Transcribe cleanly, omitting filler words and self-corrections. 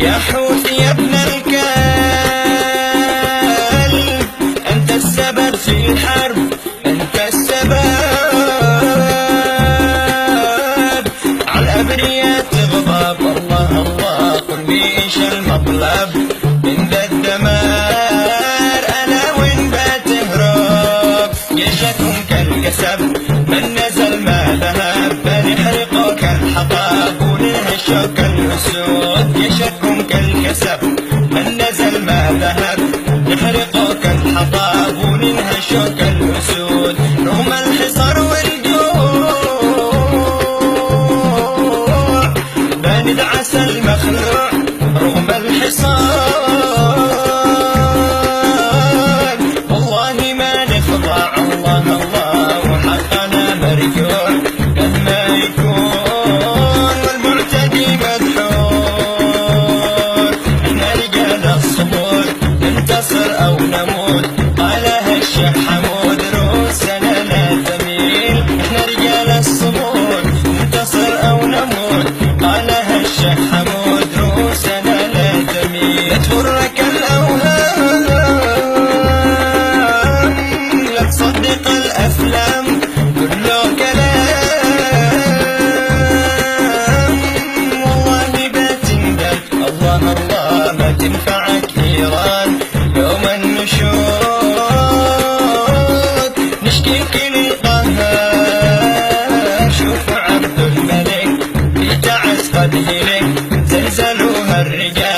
يا حوثي يا ابن الكلب، أنت السبب في الحرب، أنت السبب على الأبرياء تغضب. الله الله قل بيش المطلب من ذا الدمار، أنا وين بتهرب؟ جيشكم كالكسب من نزل ما ذهب، بنحرقه كالحطب وننهشه كالأسود. جيشكم كالكسب من نزل ما ذهب، نحرقه كالحطب وننهشه كالأسود. رغم الحصار والجوع بندعس المخلوع، رغم الحصار والله ما نخضع. الله الله وحقنا مرجوع مهما يكون، والمعتدي مدحور. احنا رجال الصمود ننتصر او نموت، قالها الشيخ حمود رؤوسنا لا تميل. احنا رجال الصمود ننتصر او نموت، قالها الشيخ حمود رؤوسنا لا تميل. لا تغرك الاوهام، لا تصدق الافلام، كله كلام والله بتندك. الله الله ما تنفعك ايران يوم النشوط، نشكيك للقهار. شوف عبد الملك بتعس قد هلك، زلزلوها الرجال